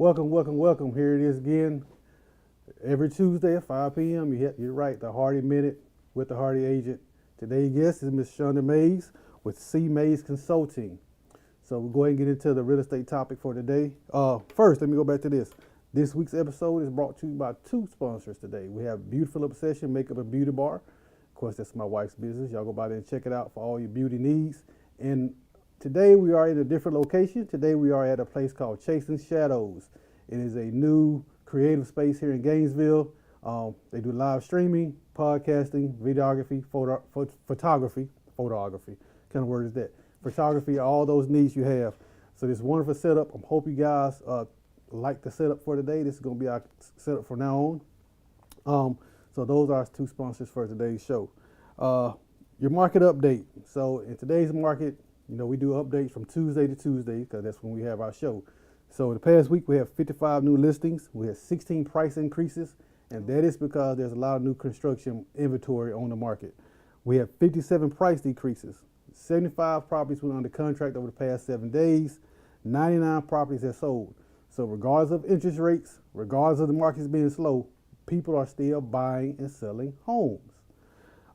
Welcome. Here it is again. Every Tuesday at 5 p.m. You're right, the Hardy Minute with the Hardy Agent. Today's guest is Miss Chanda Mayes with C. Mayes Consulting. So we'll go ahead and get into the real estate topic for today. First, let me go back to this. This week's episode is brought to you by two sponsors today. We have Beautiful Obsession Makeup and Beauty Bar. Of course, that's my wife's business. Y'all go by there and check it out for all your beauty needs. And today we are in a different location. Today we are at a place called Chasing Shadows. It is a new creative space here in Gainesville. They do live streaming, podcasting, videography, photography. Kind of word is that? Photography, all those needs you have. So this wonderful setup. I hope you guys like the setup for today. This is going to be our setup from now on. So those are our two sponsors for today's show. Your market update. So in today's market, we do updates from Tuesday to Tuesday because that's when we have our show. So the past week we have 55 new listings. We have 16 price increases, and that is because there's a lot of new construction inventory on the market. We have 57 price decreases. 75 properties went under contract over the past 7 days. 99 properties have sold. So regardless of interest rates, regardless of the markets being slow, people are still buying and selling homes.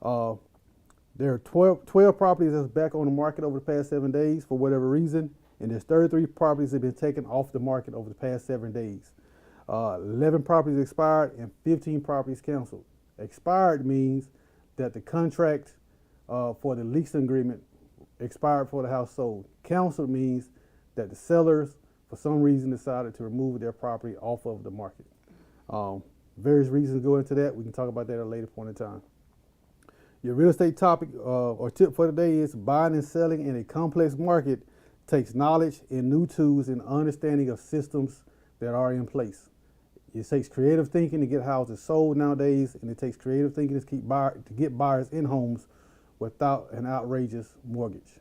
There are 12 properties that's back on the market over the past 7 days for whatever reason, and there's 33 properties that have been taken off the market over the past 7 days. 11 properties expired and 15 properties canceled. Expired means that the contract for the lease agreement expired for the house sold. Canceled means that the sellers, for some reason, decided to remove their property off of the market. Various reasons go into that. We can talk about that at a later point in time. Your real estate topic or tip for today is buying and selling in a complex market takes knowledge and new tools and understanding of systems that are in place. It takes creative thinking to get houses sold nowadays, and it takes creative thinking to get buyers in homes without an outrageous mortgage.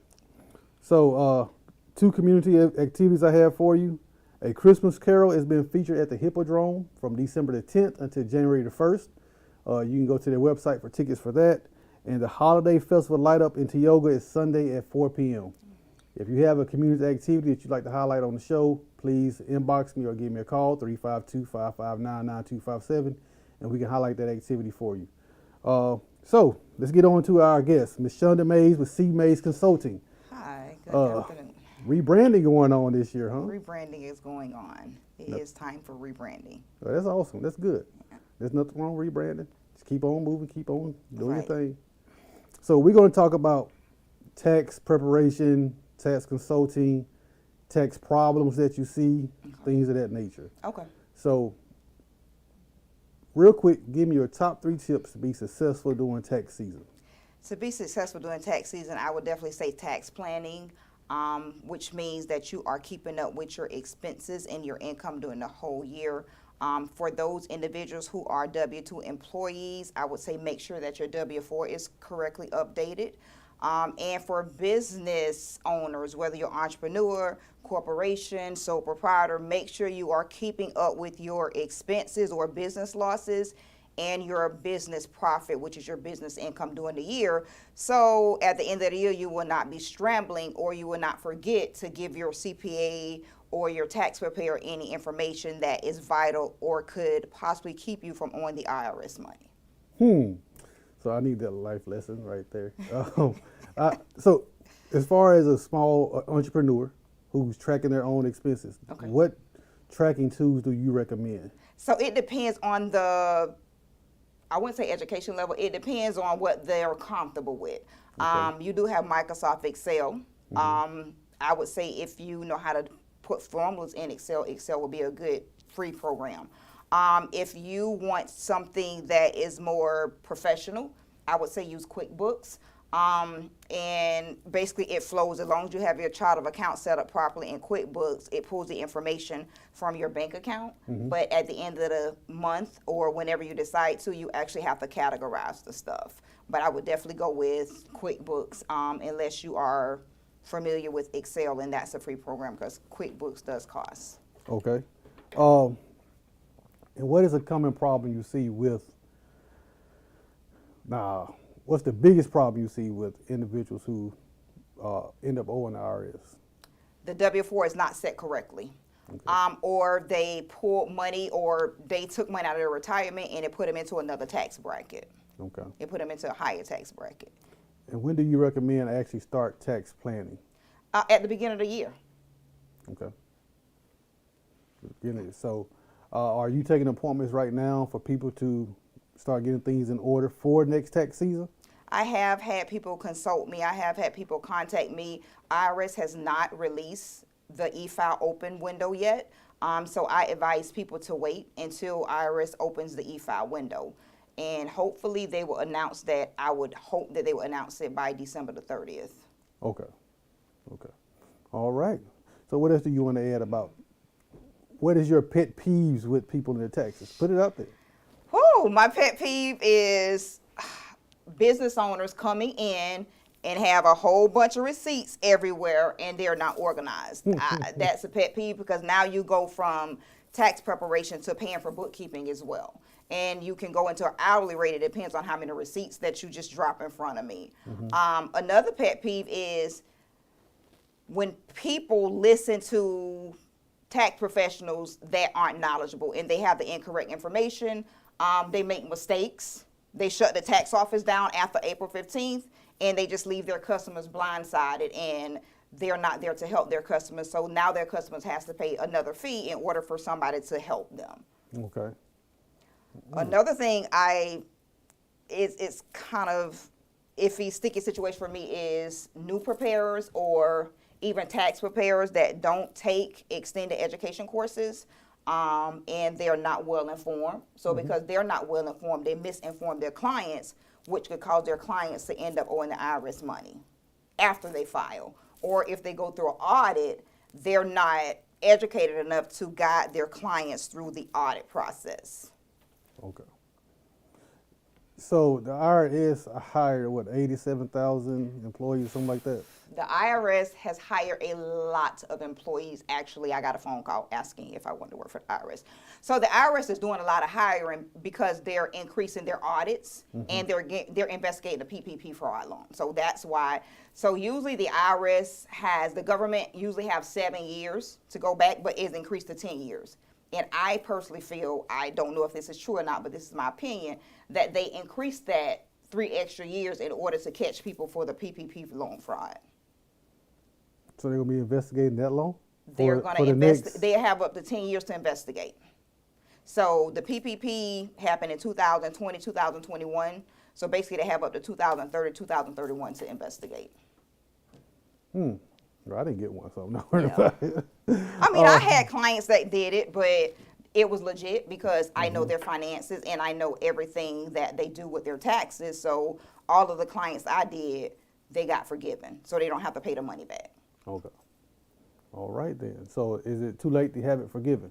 So two community activities I have for you. A Christmas Carol has been featured at the Hippodrome from December the 10th until January the 1st. You can go to their website for tickets for that. And the Holiday Festival Light Up in Tioga is Sunday at 4 p.m. If you have a community activity that you'd like to highlight on the show, please inbox me or give me a call, 352-559-9257, and we can highlight that activity for you. So let's get on to our guest, Ms. Chanda Mayes with C. Mayes Consulting. Hi, good afternoon. Rebranding going on this year, huh? Rebranding is going on. It is time for rebranding. Well, that's awesome. That's good. There's nothing wrong with rebranding. Just keep on moving, keep on doing your thing. So we're going to talk about tax preparation, tax consulting, tax problems that you see, things of that nature. Okay. So real quick, give me your top 3 tips to be successful during tax season. To be successful during tax season, I would definitely say tax planning, which means that you are keeping up with your expenses and your income during the whole year. For those individuals who are W-2 employees, I would say make sure that your W-4 is correctly updated. And for business owners, whether you're entrepreneur, corporation, sole proprietor, make sure you are keeping up with your expenses or business losses and your business profit, which is your business income during the year. So at the end of the year, you will not be scrambling, or you will not forget to give your CPA or your tax preparer any information that is vital or could possibly keep you from owing the IRS money. So I need that life lesson right there. So as far as a small entrepreneur who's tracking their own expenses, what tracking tools do you recommend? So it depends on I wouldn't say education level. It depends on what they're comfortable with. You do have Microsoft Excel. I would say if you know how to put formulas in Excel, Excel will be a good free program. If you want something that is more professional, I would say use QuickBooks. And basically it flows as long as you have your chart of accounts set up properly in QuickBooks. It pulls the information from your bank account, but at the end of the month or whenever you decide to, you actually have to categorize the stuff. But I would definitely go with QuickBooks unless you are familiar with Excel, and that's a free program because QuickBooks does cost. Okay. And what is a common problem you see with, what's the biggest problem you see with individuals who end up owing the IRS? The W-4 is not set correctly. or they pulled money, or they took money out of their retirement and it put them into another tax bracket. Okay. It put them into a higher tax bracket. And when do you recommend actually start tax planning? At the beginning of the year. Okay. So, are you taking appointments right now for people to start getting things in order for next tax season? I have had people consult me. I have had people contact me. IRS has not released the e-file open window yet. So I advise people to wait until IRS opens the e-file window. And hopefully they will announce that. I would hope that they will announce it by December the 30th. Okay. Okay. All right. So what else do you want to add about, what is your pet peeves with people in their taxes? Put it out there. Whew, my pet peeve is business owners coming in and have a whole bunch of receipts everywhere and they're not organized. That's a pet peeve, because now you go from tax preparation to paying for bookkeeping as well. And you can go into an hourly rate. It depends on how many receipts that you just drop in front of me. Another pet peeve is when people listen to tax professionals that aren't knowledgeable and they have the incorrect information. They make mistakes. They shut the tax office down after April 15th, and they just leave their customers blindsided, and they're not there to help their customers. So now their customers has to pay another fee in order for somebody to help them. Okay. Another thing it's kind of iffy, sticky situation for me is new preparers or even tax preparers that don't take extended education courses, and they're not well informed. So because they're not well informed, they misinform their clients, which could cause their clients to end up owing the IRS money after they file. Or if they go through an audit, they're not educated enough to guide their clients through the audit process. Okay. So the IRS hired, what, 87,000 employees, something like that? The IRS has hired a lot of employees. Actually, I got a phone call asking if I wanted to work for the IRS. So the IRS is doing a lot of hiring because they're increasing their audits and they're investigating the PPP fraud loan. So that's why. So usually the IRS the government usually have 7 years to go back, but it's increased to 10 years. And I personally feel, I don't know if this is true or not, but this is my opinion, that they increased that 3 extra years in order to catch people for the PPP loan fraud. So they're gonna be investigating that long? They're gonna invest. They have up to 10 years to investigate. So the PPP happened in 2020, 2021. So basically, they have up to 2030, 2031 to investigate. Well, I didn't get one, so I'm not worried about it. I mean, I had clients that did it, but it was legit because I know their finances and I know everything that they do with their taxes. So all of the clients I did, they got forgiven, so they don't have to pay the money back. Okay. All right then. So is it too late to have it forgiven?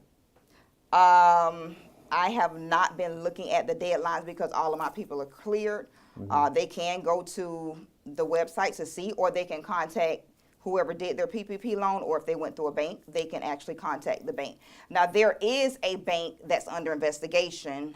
I have not been looking at the deadlines because all of my people are cleared. They can go to the website to see, or they can contact whoever did their PPP loan, or if they went through a bank, they can actually contact the bank. Now, there is a bank that's under investigation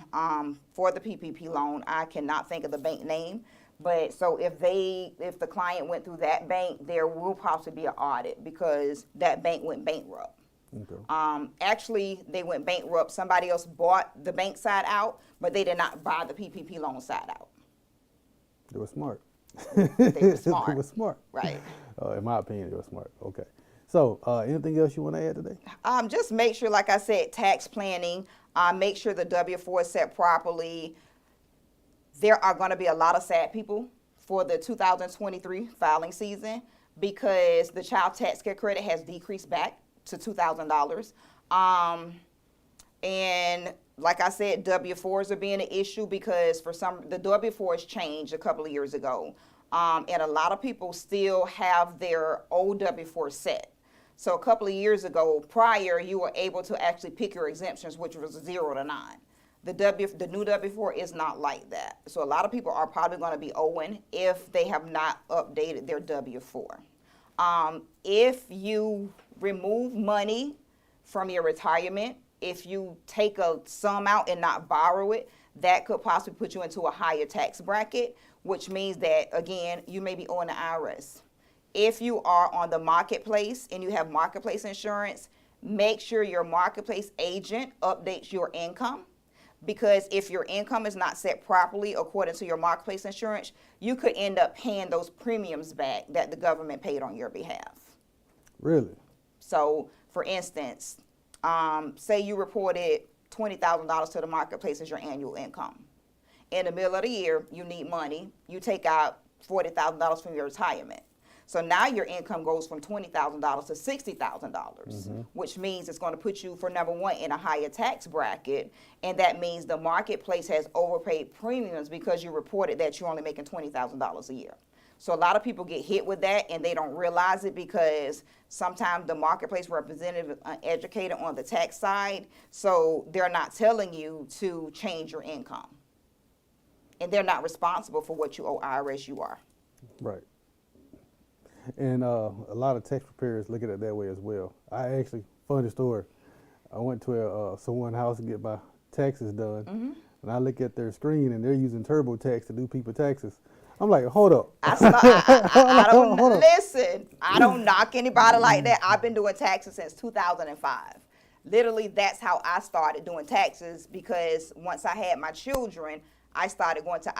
for the PPP loan. I cannot think of the bank name, but so if the client went through that bank, there will possibly be an audit because that bank went bankrupt. Okay. Actually, they went bankrupt. Somebody else bought the bank side out, but they did not buy the PPP loan side out. They were smart. They were smart. They were smart. Right. In my opinion, they were smart. Okay. So anything else you want to add today? Just make sure, like I said, tax planning, make sure the W-4 is set properly. There are going to be a lot of sad people for the 2023 filing season because the child tax care credit has decreased back to $2,000. And like I said, W-4s are being an issue because the W-4s changed a couple of years ago. And a lot of people still have their old W-4 set. So a couple of years ago, prior, you were able to actually pick your exemptions, which was 0 to 9. The new W-4 is not like that. So a lot of people are probably going to be owing if they have not updated their W-4. If you remove money from your retirement, if you take a sum out and not borrow it, that could possibly put you into a higher tax bracket, which means that, again, you may be owing the IRS. If you are on the marketplace and you have marketplace insurance, make sure your marketplace agent updates your income. Because if your income is not set properly according to your marketplace insurance, you could end up paying those premiums back that the government paid on your behalf. Really? So, for instance, say you reported $20,000 to the marketplace as your annual income. In the middle of the year, you need money. You take out $40,000 from your retirement. So now your income goes from $20,000 to $60,000, which means it's going to put you, for number one, in a higher tax bracket. And that means the marketplace has overpaid premiums because you reported that you're only making $20,000 a year. So a lot of people get hit with that and they don't realize it because sometimes the marketplace representative is uneducated on the tax side. So they're not telling you to change your income. And they're not responsible for what you owe IRS you are. Right. And a lot of tax preparers look at it that way as well. I actually, funny story, I went to someone's house to get my taxes done, and I look at their screen and they're using TurboTax to do people taxes. I'm like, hold up. I don't listen. I don't knock anybody like that. I've been doing taxes since 2005. Literally, that's how I started doing taxes, because once I had my children, I started going to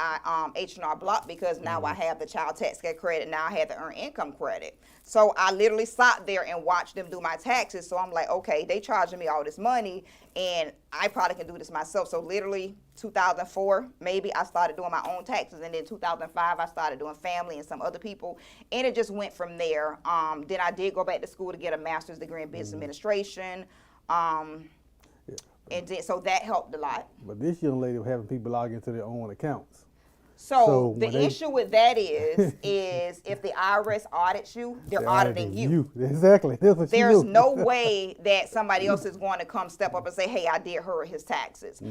H&R Block because now I have the child tax credit. Now I had the earned income credit. So I literally sat there and watched them do my taxes. So I'm like, okay, they charging me all this money and I probably can do this myself. So literally 2004, maybe I started doing my own taxes. And then 2005, I started doing family and some other people. And it just went from there. Then I did go back to school to get a master's degree in business administration. And then, so that helped a lot. But this young lady was having people log into their own accounts. So the issue with that is if the IRS audits you, they're auditing you. Exactly. That's what There's no way that somebody else is going to come step up and say, hey, I did her or his taxes.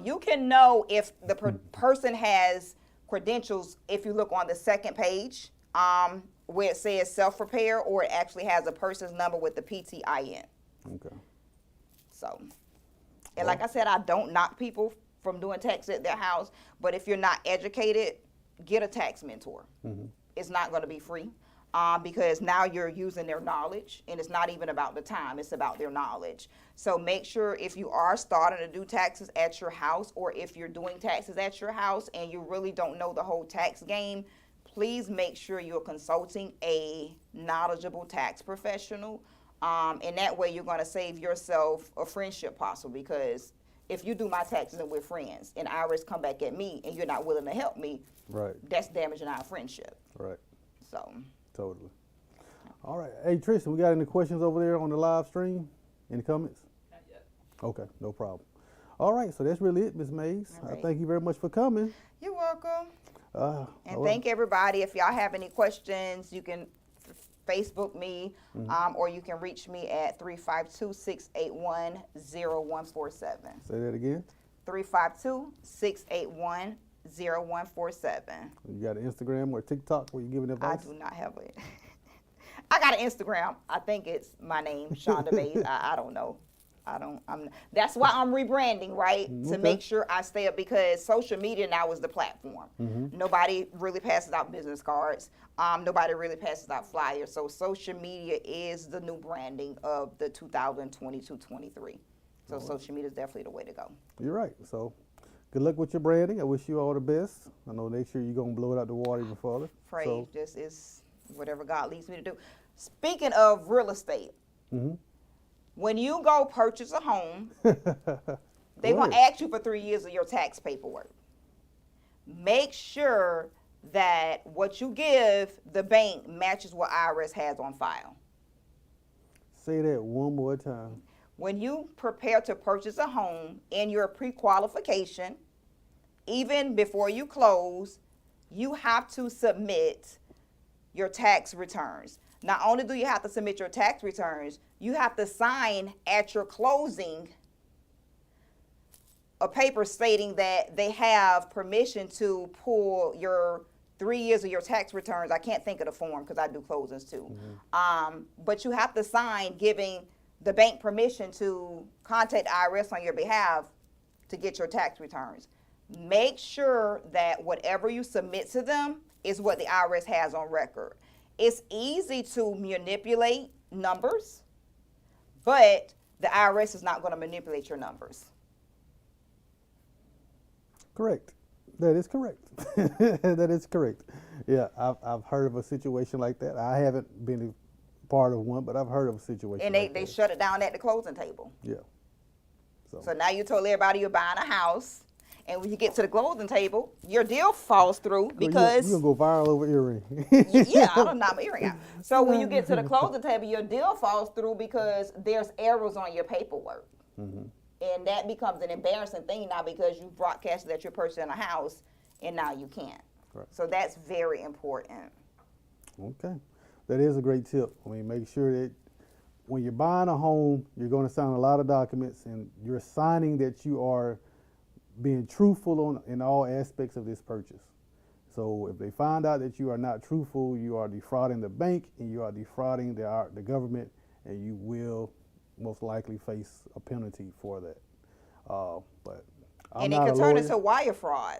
You can know if the person has credentials if you look on the second page where it says self-prepare, or it actually has a person's number with the PTIN. Okay. So, and like I said, I don't knock people from doing tax at their house, but if you're not educated, get a tax mentor. It's not going to be free because now you're using their knowledge, and it's not even about the time, it's about their knowledge. So make sure if you are starting to do taxes at your house, or if you're doing taxes at your house and you really don't know the whole tax game, please make sure you're consulting a knowledgeable tax professional. And that way you're going to save yourself a friendship possible, because if you do my taxes and we're friends and IRS come back at me and you're not willing to help me, right, that's damaging our friendship. Right. So. Totally. All right. Hey, Tristan, we got any questions over there on the live stream? Any comments? Not yet. Okay, no problem. All right, so that's really it, Ms. Mayes. All right. Thank you very much for coming. You're welcome. And Thank everybody. If y'all have any questions, you can Facebook me, or you can reach me at 352-681-0147. Say that again. 352-681-0147. You got an Instagram or TikTok where you giving advice? I do not have it. I got an Instagram. I think it's my name, Chanda Mayes. I don't know. That's why I'm rebranding, right? To make sure I stay up, because social media now is the platform. Nobody really passes out business cards. Nobody really passes out flyers. So social media is the new branding of the 2022-23. So social media is definitely the way to go. You're right. So good luck with your branding. I wish you all the best. I know next year you're going to blow it out the water even further. Pray, So, just is whatever God leads me to do. Speaking of real estate, when you go purchase a home, they're going to ask you for 3 years of your tax paperwork. Make sure that what you give the bank matches what IRS has on file. Say that one more time. When you prepare to purchase a home in your pre-qualification, even before you close, you have to submit your tax returns. Not only do you have to submit your tax returns, you have to sign at your closing a paper stating that they have permission to pull your 3 years of your tax returns. I can't think of the form because I do closings too. But you have to sign giving the bank permission to contact IRS on your behalf to get your tax returns. Make sure that whatever you submit to them is what the IRS has on record. It's easy to manipulate numbers, But the IRS is not going to manipulate your numbers. Correct. That is correct. That is correct. Yeah, I've heard of a situation like that. I haven't been a part of one, but I've heard of a situation And like they that. shut it down at the closing table. Yeah. So now you told everybody you're buying a house, and when you get to the closing table, your deal falls through because you're gonna go viral over earring. yeah, I don't knock my earring out. So when you get to the closing table, your deal falls through because there's errors on your paperwork. And that becomes an embarrassing thing now because you broadcasted that you're purchasing a house and now you can't. Right. So that's very important. Okay, that is a great tip. I mean, make sure that when you're buying a home, you're going to sign a lot of documents, and you're signing that you are being truthful in all aspects of this purchase. So if they find out that you are not truthful, you are defrauding the bank and you are defrauding the government, and you will most likely face a penalty for that. But I'm And it not can a turn lawyer. into wire fraud.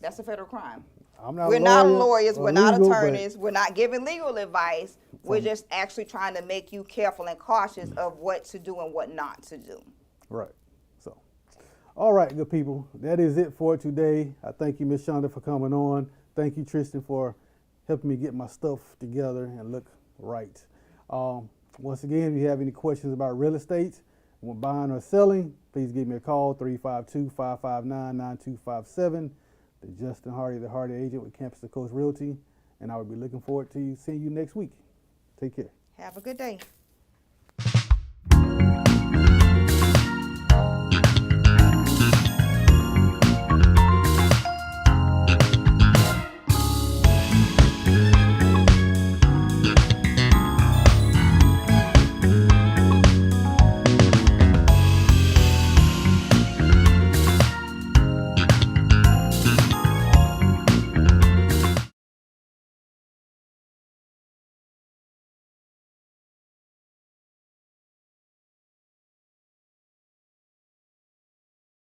That's a federal crime. I'm not We're a not lawyer lawyers, or we're not legal, but attorneys, we're not giving legal advice. We're just actually trying to make you careful and cautious of what to do and what not to do. Right. So, all right, good people. That is it for today. I thank you, Miss Chanda, for coming on. Thank you, Tristan, for helping me get my stuff together and look right. Once again, if you have any questions about real estate, when buying or selling, please give me a call, 352-559-9257. The Justin Hardy, the Hardy agent with Campus to Coast Realty. And I will be looking forward to seeing you next week. Take care. Have a good day.